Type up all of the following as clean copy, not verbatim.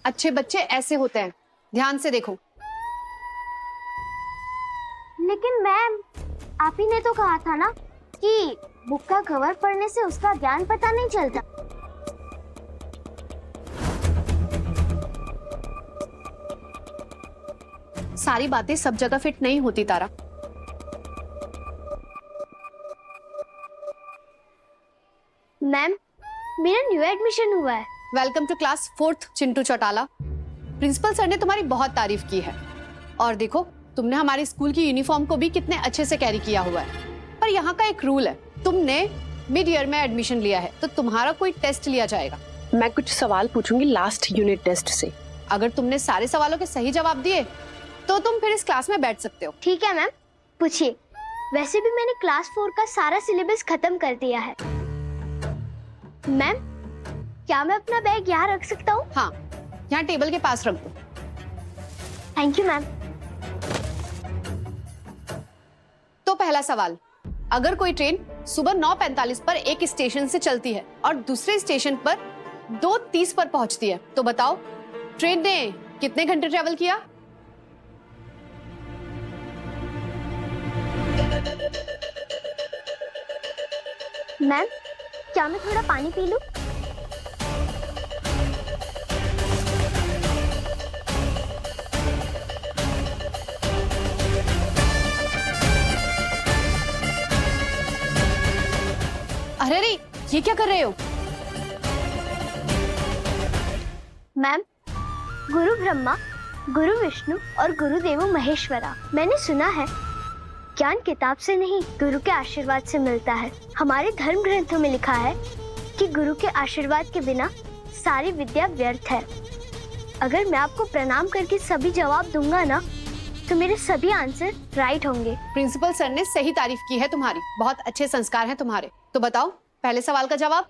अच्छे बच्चे ऐसे होते हैं, ध्यान से देखो। लेकिन मैम, आप ही ने तो कहा था ना कि बुक का कवर पढ़ने से उसका ज्ञान पता नहीं चलता। सारी बातें सब जगह फिट नहीं होती तारा। मैम, मेरा न्यू एडमिशन हुआ है। Welcome to class 4th Chintu Chautala. Principal sir ने तुम्हारी बहुत तारीफ की है और देखो तुमने हमारे स्कूल की यूनिफॉर्म को भी कितने अच्छे से कैरी किया हुआ है। पर यहाँ का एक रूल है, तुमने मिड ईयर में एडमिशन लिया है तो तुम्हारा कोई टेस्ट लिया जाएगा। मैं कुछ सवाल पूछूंगी लास्ट यूनिट टेस्ट से। अगर तुमने सारे सवालों के सही जवाब दिए तो तुम फिर इस क्लास में बैठ सकते हो। ठीक है मैम, पूछिए। वैसे भी मैंने क्लास 4 का सारा सिलेबस खत्म कर दिया है। मैम, क्या मैं अपना बैग यहाँ रख सकता हूँ? हाँ, यहाँ टेबल के पास रख दो। Thank you ma'am. तो पहला सवाल, अगर कोई ट्रेन सुबह 9:45 पर एक स्टेशन से चलती है और दूसरे स्टेशन पर 2:30 पर पहुंचती है तो बताओ ट्रेन ने कितने घंटे ट्रेवल किया? मैम, क्या मैं थोड़ा पानी पी लूं? अरे ये क्या कर रहे हो? मैम, गुरु ब्रह्मा, गुरु विष्णु और गुरु देवो महेश्वरा। मैंने सुना है ज्ञान किताब से नहीं गुरु के आशीर्वाद से मिलता है। हमारे धर्म ग्रंथों में लिखा है कि गुरु के आशीर्वाद के बिना सारी विद्या व्यर्थ है। अगर मैं आपको प्रणाम करके सभी जवाब दूंगा ना तो मेरे सभी आंसर राइट होंगे। प्रिंसिपल सर ने सही तारीफ की है तुम्हारी, बहुत अच्छे संस्कार हैं तुम्हारे। तो बताओ पहले सवाल का जवाब।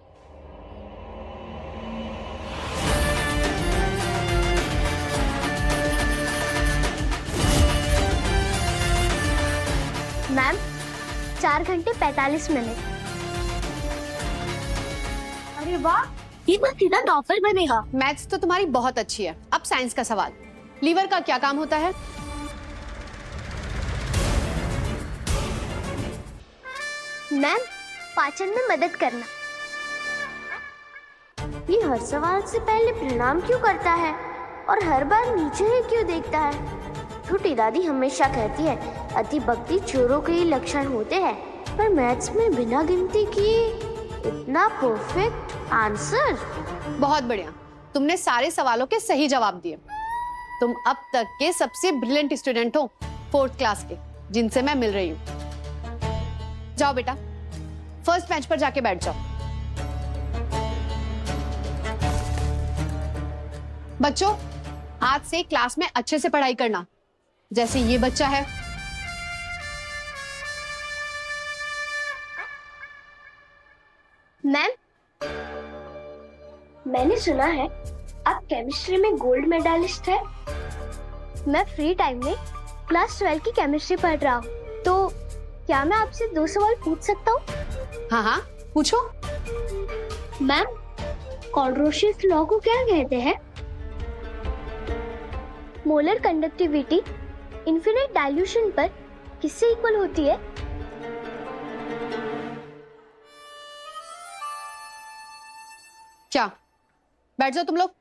मैम, 4 घंटे 45 मिनट। अरे वाह, ये मैं सीधा टॉपर बनेगा। मैथ्स तो तुम्हारी बहुत अच्छी है। अब साइंस का सवाल, लीवर का क्या काम होता है? मैम, पाचन में मदद करना। ये हर सवाल से पहले प्रणाम क्यों करता है और हर बार नीचे ही क्यों देखता है? छोटी दादी हमेशा कहती है अति भक्ति चोरों के ही लक्षण होते हैं, पर मैथ्स में बिना गिनती किए इतना परफेक्ट आंसर। बहुत बढ़िया, तुमने सारे सवालों के सही जवाब दिए। तुम अब तक के सबसे ब्रिलियंट स्टूडेंट हो 4th क्लास के, जिनसे मैं मिल रही हूँ। जाओ बेटा, फर्स्ट बेंच पर जाके बैठ जाओ। बच्चों, आज से क्लास में अच्छे से पढ़ाई करना। जैसे ये बच्चा है, मैम, मैंने सुना है आप केमिस्ट्री में गोल्ड मेडलिस्ट है। मैं फ्री टाइम में क्लास 12 की केमिस्ट्री पढ़ रहा हूँ, तो क्या मैं आपसे 2 सवाल पूछ सकता हूँ? हाँ हाँ पूछो। मैम, कॉलरोशियस लॉ को क्या कहते हैं? मोलर कंडक्टिविटी इनफिनिट डाइल्यूशन पर किससे इक्वल होती है? क्या बैठ जाओ तुम लोग।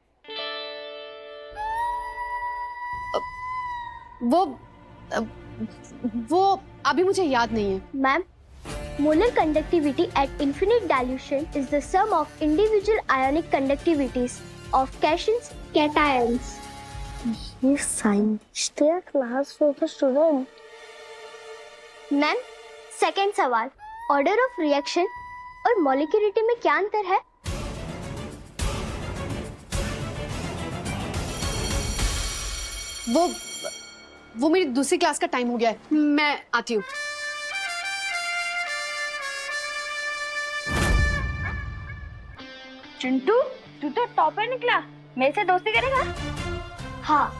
वो अभी मुझे याद नहीं है। Ma'am, molar conductivity at infinite dilution is the sum of individual ionic conductivities of cations cations. ये साइंस क्लास 4 का स्टूडेंट। मैम, सेकंड सवाल, ऑर्डर ऑफ रिएक्शन और मॉलिक्यूलरिटी में क्या अंतर है? वो मेरी दूसरी क्लास का टाइम हो गया है, मैं आती हूँ। चिंटू, तू तो टॉपर निकला, मेरे से दोस्ती करेगा? हाँ।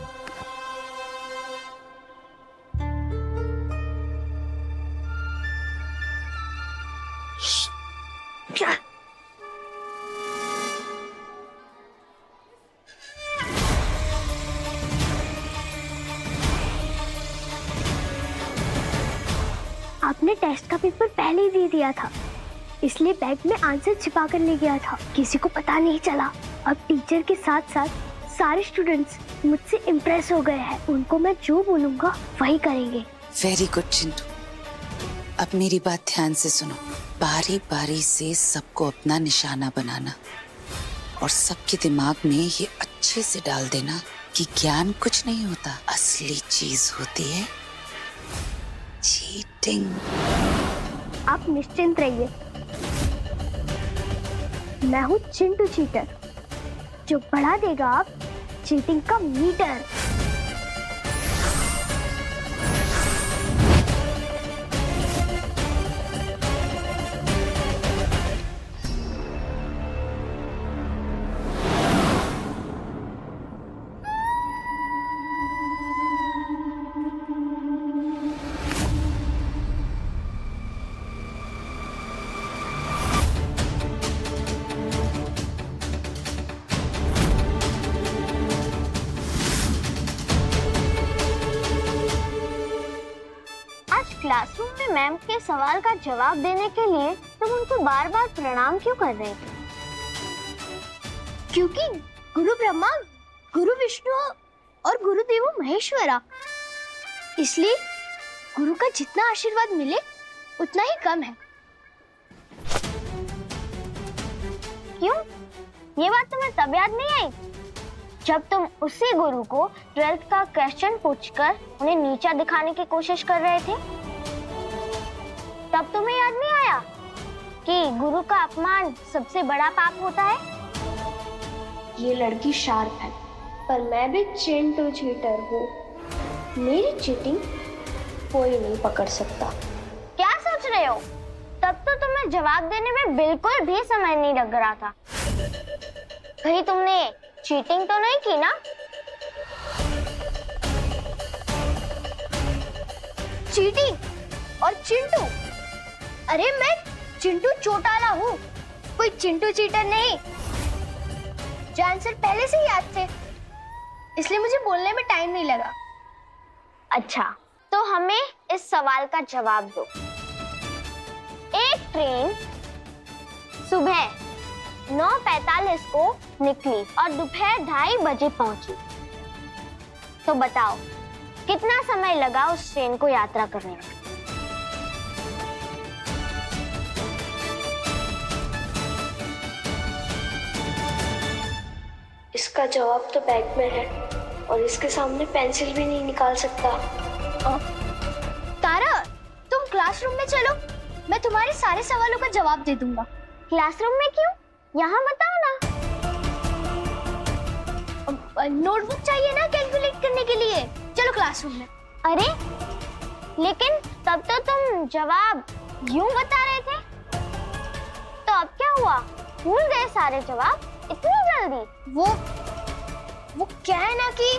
मैंने टेस्ट का पेपर पहले ही दे दिया था, इसलिए बैग में आंसर छिपा कर ले गया था। किसी को पता नहीं चला। अब टीचर के साथ साथ सारे स्टूडेंट्स मुझसे इम्प्रेस हो गए हैं। उनको मैं जो बोलूंगा वही करेंगे। Very good Chintu. अब मेरी बात ध्यान से सुनो। बारी बारी से सबको अपना निशाना बनाना और सबके दिमाग में ये अच्छे से डाल देना कि ज्ञान कुछ नहीं होता, असली चीज होती है चीटिंग। आप निश्चिंत रहिए, मैं हूँ चिंटू चीटर, जो बढ़ा देगा आप चीटिंग का मीटर। क्लासरूम में मैम के सवाल का जवाब देने के लिए तुम उनको बार बार प्रणाम क्यों कर रहे थे? क्योंकि गुरु ब्रह्मा, गुरु विष्णु और गुरु देवो महेश्वरा, इसलिए गुरु का जितना आशीर्वाद मिले उतना ही कम है। क्यों? ये बात तुम्हें तब याद नहीं आई जब तुम उसी गुरु को 12th का क्वेश्चन पूछकर उन्हें नीचा दिखाने की कोशिश कर रहे थे? तब तुम्हें याद नहीं आया कि गुरु का अपमान सबसे बड़ा पाप होता है? ये लड़की शार्प है, पर मैं भी चिंटू चीटर हूँ। मेरी चीटिंग कोई नहीं पकड़ सकता। क्या सोच रहे हो? तब तो तुम्हें जवाब देने में बिल्कुल भी समय नहीं लग रहा था। कहीं तुमने चीटिंग तो नहीं की ना? चीटिंग और चिंटू? अरे मैं चिंटू चौटाला हूँ, कोई चिंटू चीटर नहीं। जो आंसर पहले से याद थे, इसलिए मुझे बोलने में टाइम नहीं लगा। अच्छा, तो हमें इस सवाल का जवाब दो। एक ट्रेन सुबह 9:45 को निकली और दोपहर 2:30 बजे पहुंची, तो बताओ कितना समय लगा उस ट्रेन को यात्रा करने में? इसका जवाब तो बैग में है और इसके सामने पेंसिल भी नहीं निकाल सकता। तारा, तुम क्लासरूम में चलो, मैं तुम्हारे सारे सवालों का जवाब दे दूंगा। क्लासरूम में क्यों? यहाँ बताओ ना। नोटबुक चाहिए ना कैलकुलेट करने के लिए। चलो क्लासरूम में। अरे लेकिन तब तो तुम जवाब यूं बता रहे थे, तो अब क्या हुआ? भूल गए सारे जवाब इतनी जल्दी? वो क्या है ना कि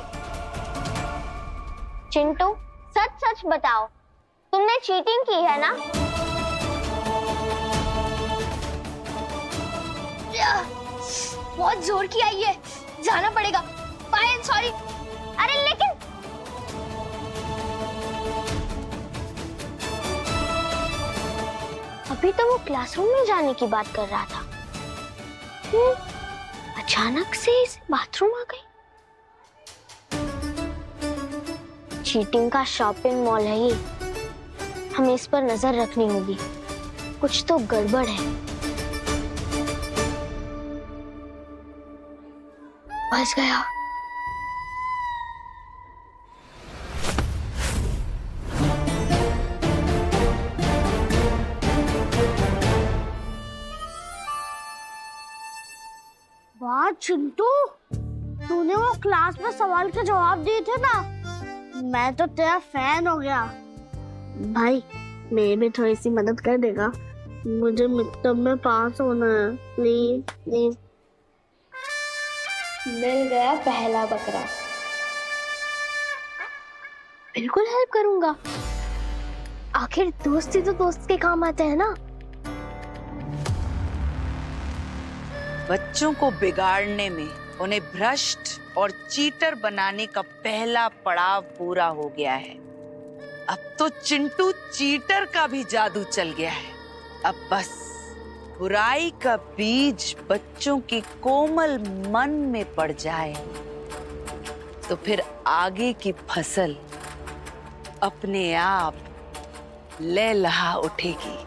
चिंटू, सच सच बताओ, तुमने चीटिंग की है ना? बहुत जोर की आई है, जाना पड़ेगा। Bye and sorry. अरे लेकिन अभी तो वो क्लासरूम में जाने की बात कर रहा था, अचानक से इस बाथरूम आ गई। चीटिंग का शॉपिंग मॉल है ये, हमें इस पर नजर रखनी होगी। कुछ तो गड़बड़ है। फंस गया। वाह चिंटू, तूने वो क्लास में सवाल के जवाब दिए थे ना, मैं तो तेरा फैन हो गया। भाई मेरी भी थोड़ी सी मदद कर देगा? मुझे मिड में पास होना है, प्लीज प्लीज। मिल गया पहला बकरा। बिल्कुल हेल्प करूंगा, आखिर दोस्ती तो दोस्त के काम आते हैं ना। बच्चों को बिगाड़ने में, उन्हें भ्रष्ट और चीटर बनाने का पहला पड़ाव पूरा हो गया है। अब तो चिंटू चीटर का भी जादू चल गया है। अब बस बुराई का बीज बच्चों के कोमल मन में पड़ जाए तो फिर आगे की फसल अपने आप लहलहा उठेगी।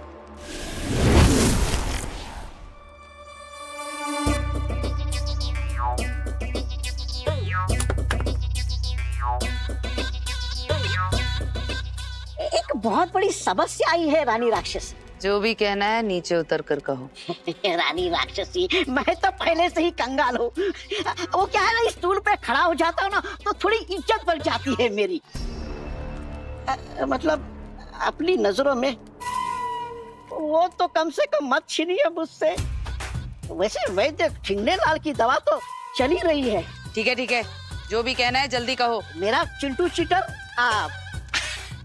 एक बहुत बड़ी समस्या आई है रानी राक्षसी। जो भी कहना है नीचे उतर कर कहो। रानी राक्षसी, मैं तो पहले से ही कंगाल हूँ। वो क्या है ना, स्टूल पे खड़ा हो जाता हूँ ना तो थोड़ी इज्जत बढ़ जाती है मेरी। मतलब अपनी नजरों में। वो तो कम से कम मत छीनिए मुझसे। वैसे वैद्य ठिंगने लाल की दवा तो चली रही है। ठीक है, जो भी कहना है जल्दी कहो। मेरा चिंटू चीटर,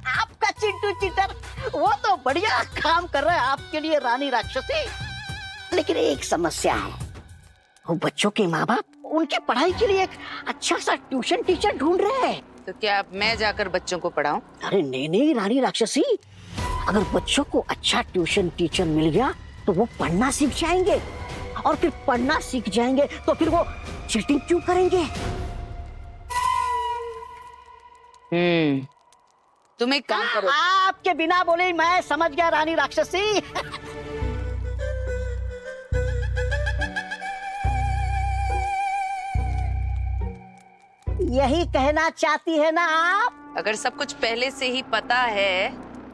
आपका चिंटू चीटर वो तो बढ़िया काम कर रहा है आपके लिए रानी राक्षसी। लेकिन एक समस्या है, वो बच्चों के माँ बाप उनकी पढ़ाई के लिए एक अच्छा सा ट्यूशन टीचर ढूंढ रहे हैं। तो क्या अब मैं जाकर बच्चों को पढ़ाऊं? अरे नहीं रानी राक्षसी, अगर बच्चों को अच्छा ट्यूशन टीचर मिल गया तो वो पढ़ना सीख जाएंगे, और फिर पढ़ना सीख जाएंगे तो फिर वो चीटिंग क्यों करेंगे? तुम एक काम करो। आपके बिना बोले ही मैं समझ गया रानी राक्षसी। यही कहना चाहती है ना आप? अगर सब कुछ पहले से ही पता है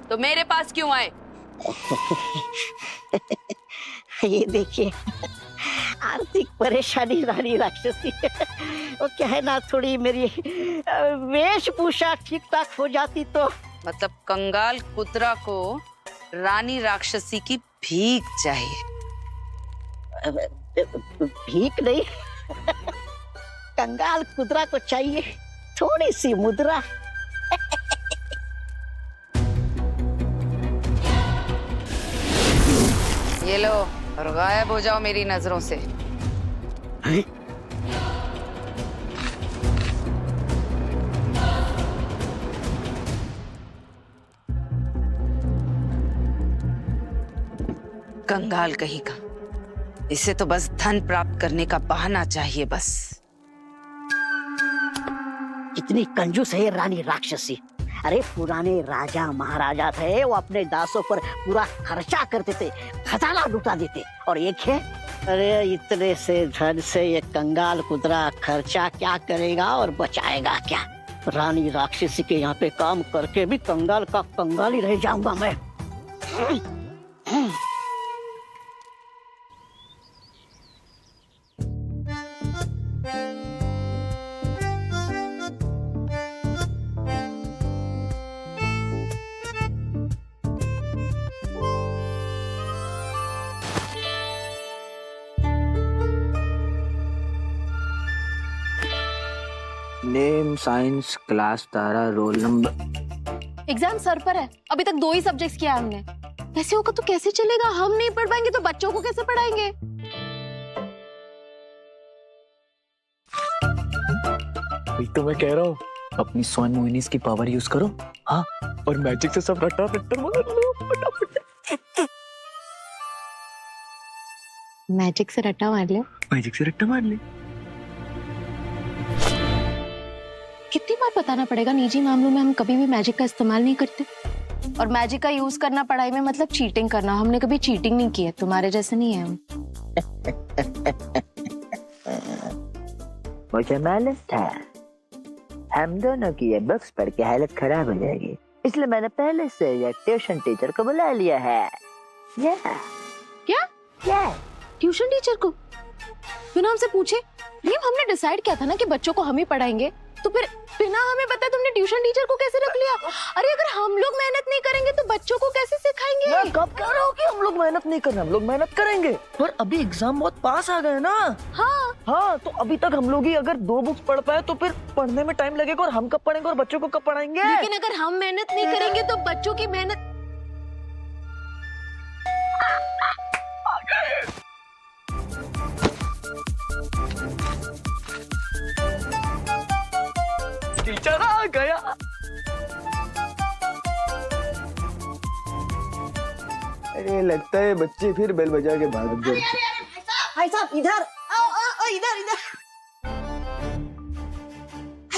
तो मेरे पास क्यों आए? ये देखिए, आर्थिक परेशानी रानी राक्षसी। वो क्या है ना, थोड़ी मेरी वेशभूषा ठीक ठाक हो जाती तो। मतलब कंगाल कुतरा को रानी राक्षसी की भीख चाहिए? भीख नहीं, कंगाल कुतरा को चाहिए थोड़ी सी मुद्रा। ये लो और गायब हो जाओ मेरी नजरों से। कंगाल कहीं का, इसे तो बस धन प्राप्त करने का बहाना चाहिए बस। कितनी कंजूस है ये रानी राक्षसी। अरे पुराने राजा महाराजा थे, वो अपने दासों पर पूरा खर्चा करते थे, खजाना लुटा देते। और एक है, अरे इतने से धन से ये कंगाल कुतरा खर्चा क्या करेगा और बचाएगा क्या? रानी राक्षसी के यहाँ पे काम करके भी कंगाल का कंगाल ही रह जाऊंगा मैं। नेम, साइंस, क्लास, तारा, रोल नंबर। एग्जाम सर पर है, अभी तक 2 ही सब्जेक्ट्स किया हमने। ऐसे होगा तो कैसे चलेगा? हम नहीं पढ़ पाएंगे तो बच्चों को कैसे पढ़ाएंगे? वही तो मैं कह रहा हूँ, अपनी स्वर्ण मोहिनीज की पावर यूज करो। हाँ, और मैजिक से सब रट्टा रट्टा मार लो फटाफट। मैजिक से रट्टा मार ले। मैजिक से रट्टा मार ले। कितनी बार बताना पड़ेगा, निजी मामलों में हम कभी भी मैजिक का इस्तेमाल नहीं करते। और मैजिक का यूज करना पढ़ाई में मतलब चीटिंग करना। हमने कभी चीटिंग नहीं की है, तुम्हारे जैसे नहीं है हम। मुझे मालूम था हम दोनों की ये बुक्स पढ़ के हालत खराब हो जाएगी, इसलिए मैंने पहले से ये ट्यूशन टीचर को बुला लिया है। क्या? ट्यूशन टीचर को बिना हमसे पूछे? नहीं, हमने डिसाइड किया था ना कि बच्चों को हम ही पढ़ाएंगे, तो फिर बिना हमें बताए तुमने ट्यूशन टीचर को कैसे रख लिया? अरे अगर हम लोग मेहनत नहीं करेंगे तो बच्चों को कैसे सिखाएंगे? मैं कब कह रहा हूँ कि हम लोग मेहनत नहीं करना, हम लोग मेहनत करेंगे, पर अभी एग्जाम बहुत पास आ गए ना। हाँ, तो अभी तक हम लोग ही अगर 2 बुक्स पढ़ पाए तो फिर पढ़ने में टाइम लगेगा, और हम कब पढ़ेंगे और बच्चों को कब पढ़ाएंगे? लेकिन अगर हम मेहनत नहीं करेंगे तो बच्चों की मेहनत। टीचर आ गया। लगता है बच्चे फिर बेल बजा के भाग गए। भाई साहब इधर आओ, आओ इधर इधर,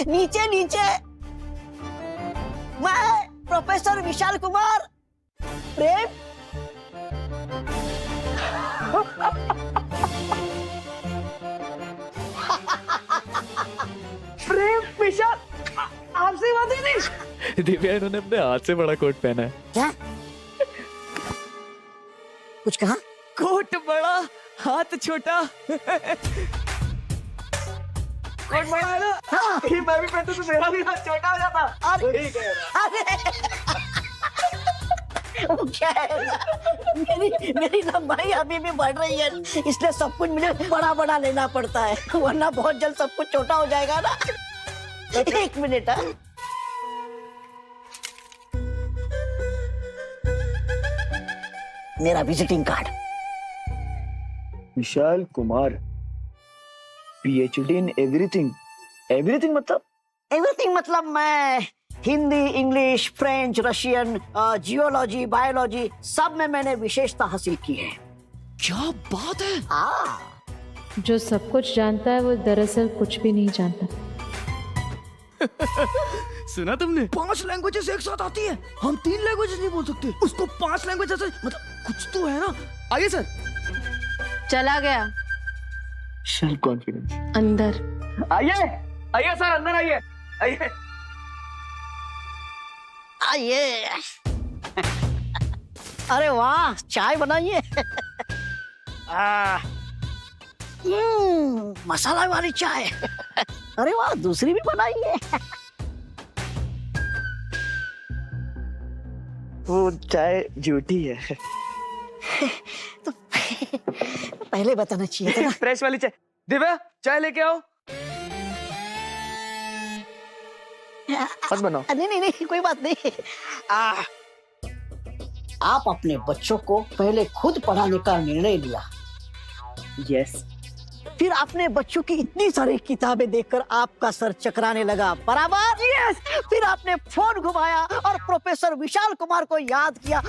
नीचे नीचे। मैं प्रोफेसर विशाल कुमार प्रेम। प्रेम विशाल, आपसे बात ही नहीं। दिव्या, इन्होंने अपने हाथ से बड़ा कोट पहना है। क्या कुछ कहा? कोट बड़ा हाथ छोटा। कोट बड़ा है ना? हाँ। ये मैं भी पहनता तो मेरा भी हाथ छोटा हो जाता। अरे वही कह रहा। अरे वो क्या है, मेरी लंबाई अभी भी बढ़ रही है, इसलिए सब कुछ मुझे बड़ा बड़ा लेना पड़ता है, वरना बहुत जल्द सब कुछ छोटा हो जाएगा ना। एक मिनट। हाँ? मेरा visiting card. Vishal Kumar, PhD in everything. Everything मतलब? एवरीथिंग मतलब मैं Hindi, English, French, Russian, geology, biology सब में मैंने विशेषता हासिल की है। क्या बात है। जो सब कुछ जानता है वो दरअसल कुछ भी नहीं जानता। सुना तुमने? 5 लैंग्वेजेस एक साथ आती है। हम 3 लैंग्वेजेस नहीं बोल सकते, उसको 5 लैंग्वेजेस मतलब कुछ तो है ना। आइए सर। चला गया सेल्फ कॉन्फिडेंस। अंदर आइए आइए सर, अंदर आइए आइए। आइए। अरे वाह, चाय बनाइए। मसाला वाली चाय। अरे वाह, दूसरी भी बनाइए। वो चाय झूठी है। तो पहले बताना चाहिए था ना। फ्रेश वाली चाय। दिव्या, चाय लेके आओ। मत बनाओ। नहीं नहीं नहीं, कोई बात नहीं। आप अपने बच्चों को पहले खुद पढ़ाने का निर्णय लिया। यस। फिर आपने बच्चों की इतनी सारी किताबें देखकर आपका सर चकराने लगा, बराबर? यस। फिर आपने फोन घुमाया और प्रोफेसर विशाल कुमार को याद किया।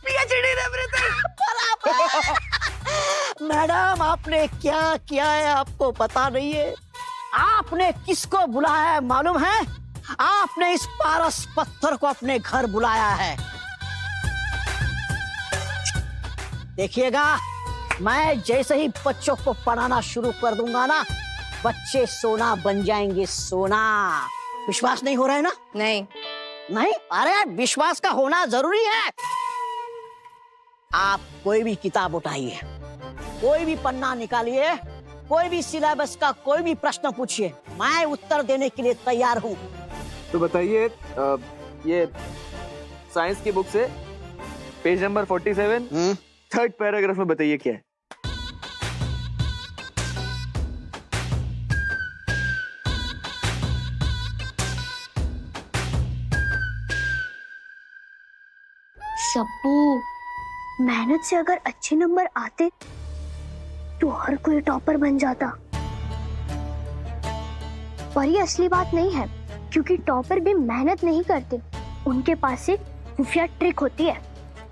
PhD in everything, बराबर। मैडम, आपने क्या किया है आपको पता नहीं है। आपने किसको बुलाया है मालूम है? आपने इस पारस पत्थर को अपने घर बुलाया है। देखिएगा, मैं जैसे ही बच्चों को पढ़ाना शुरू कर दूंगा ना, बच्चे सोना बन जाएंगे, सोना। विश्वास नहीं हो रहा है ना? नहीं। नहीं? अरे विश्वास का होना जरूरी है। आप कोई भी किताब उठाइए, कोई भी पन्ना निकालिए, कोई भी सिलेबस का कोई भी प्रश्न पूछिए, मैं उत्तर देने के लिए तैयार हूँ। तो बताइए, ये साइंस की बुक से पेज नंबर 47 3rd पैराग्राफ में बताइए क्या है। सब्बू, मेहनत से अगर अच्छे नंबर आते तो हर कोई टॉपर बन जाता। पर ये असली बात नहीं है, क्योंकि टॉपर भी मेहनत नहीं करते, उनके पास एक खुफिया ट्रिक होती है।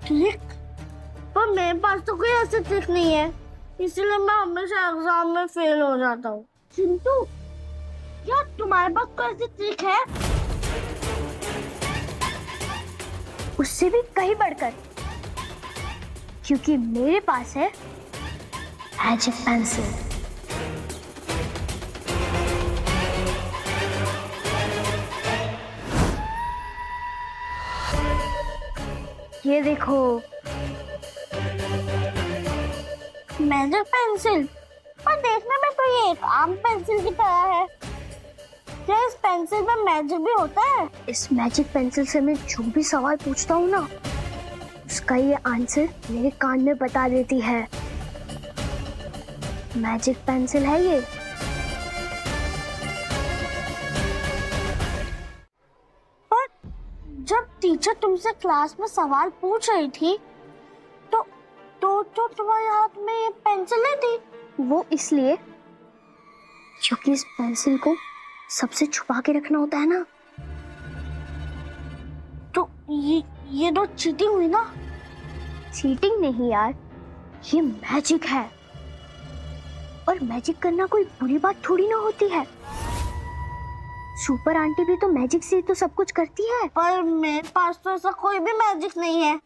ट्रिक? पर मेरे पास तो कोई ऐसी ट्रिक नहीं है, इसलिए मैं हमेशा एग्जाम में फेल हो जाता हूँ। चिंटू, क्या तुम्हारे पास कोई ऐसी ट्रिक है? उससे भी कहीं बढ़कर, क्योंकि मेरे पास है मैजिक पेंसिल। ये देखो, मैजिक पेंसिल। पर देखने में तो ये एक आम पेंसिल की तरह है। क्या इस पेंसिल में मैजिक भी होता है? इस मैजिक पेंसिल से मैं जो भी सवाल पूछता हूँ ना, उसका ये आंसर मेरे कान में बता देती है। मैजिक पेंसिल है ये। पर जब टीचर तुमसे क्लास में सवाल पूछ रही थी तो तुम्हारे हाथ में ये पेंसिल नहीं थी। वो इसलिए क्योंकि इस पेंसिल को सबसे छुपा के रखना होता है ना। तो ये तो चीटिंग हुई ना। चीटिंग नहीं यार, ये मैजिक है। और मैजिक करना कोई बुरी बात थोड़ी ना होती है। सुपर आंटी भी तो मैजिक से ही तो सब कुछ करती है। पर मेरे पास तो ऐसा कोई भी मैजिक नहीं है,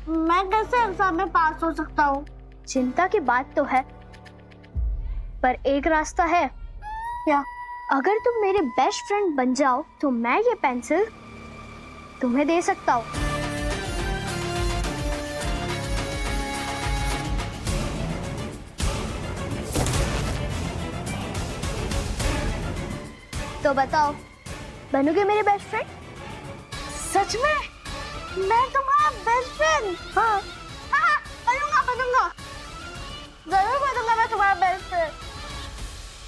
मैं कैसे एग्जाम में पास हो सकता हूँ? चिंता की बात तो है, पर एक रास्ता है। क्या? अगर तुम मेरे बेस्ट फ्रेंड बन जाओ तो मैं ये पेंसिल तुम्हें दे सकता हूँ। तो बताओ, बनोगे मेरे बेस्ट फ्रेंड? सच में? मैं तुम्हारा बेस्ट फ्रेंड? हाँ। हाँ, बनूंगा, जरूर बनूंगा मैं तुम्हारा बेस्ट फ्रेंड।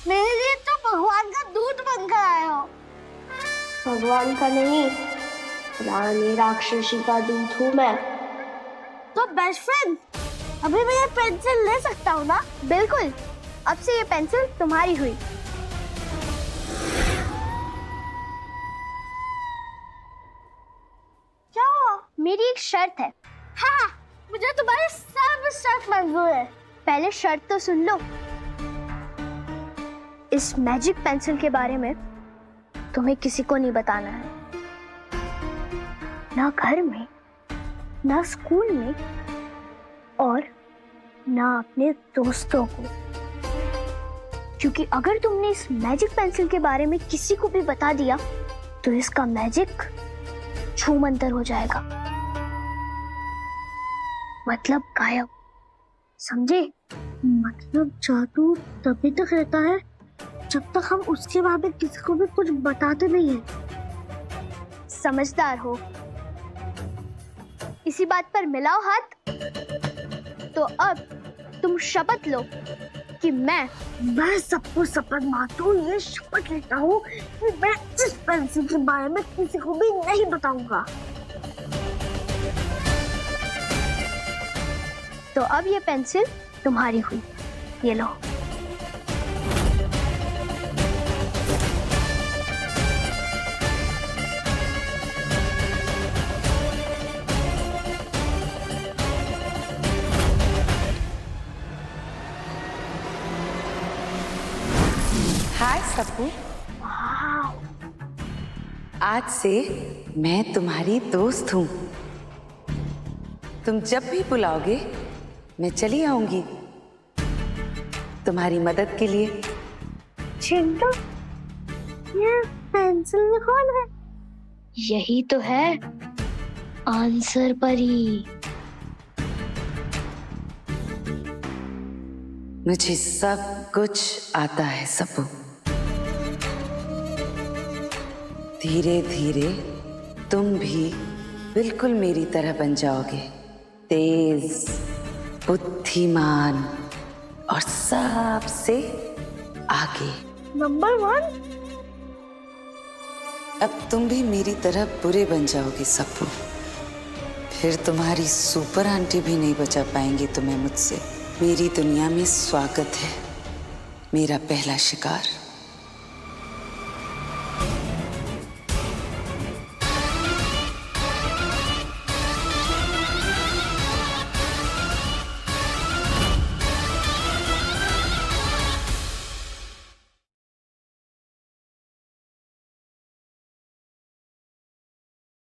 मेरे लिए तो भगवान का दूत बनकर आए हो। भगवान का नहीं, रानी राक्षसी का दूत हूँ मैं। तो बेस्ट फ्रेंड, अभी मैं ये पेंसिल ले सकता हूँ ना? बिल्कुल, अब से ये पेंसिल तुम्हारी हुई। क्या हुआ? मेरी एक शर्त है। हाँ, मुझे तुम्हारी सब शर्त मंजूर है। पहले शर्त तो सुन लो। इस मैजिक पेंसिल के बारे में तुम्हें किसी को नहीं बताना है, ना घर में, ना स्कूल में, और ना अपने दोस्तों को। क्योंकि अगर तुमने इस मैजिक पेंसिल के बारे में किसी को भी बता दिया तो इसका मैजिक छूमंतर हो जाएगा, मतलब गायब। समझे? मतलब जादू तभी तक रहता है जब तक हम उसके बारे में किसी को भी कुछ बताते नहीं है। समझदार हो। इसी बात पर मिलाओ हाथ। तो अब तुम शपथ लो कि मैं सबको शपथ मारता हूँ, ये शपथ लेता हूँ कि मैं इस पेंसिल के बारे में किसी को भी नहीं बताऊंगा। तो अब ये पेंसिल तुम्हारी हुई, ये लो। हाय सप्पू, आज से मैं तुम्हारी दोस्त हूँ। तुम जब भी बुलाओगे मैं चली आऊंगी तुम्हारी मदद के लिए। चिंटू, ये पेंसिल में कौन है? यही तो है आंसर परी। मुझे सब कुछ आता है सप्पू। धीरे धीरे तुम भी बिल्कुल मेरी तरह बन जाओगे, तेज, बुद्धिमान और सबसे आगे। नंबर 1? अब तुम भी मेरी तरह बुरे बन जाओगे सप्पू। फिर तुम्हारी सुपर आंटी भी नहीं बचा पाएंगी तुम्हें मुझसे। मेरी दुनिया में स्वागत है, मेरा पहला शिकार।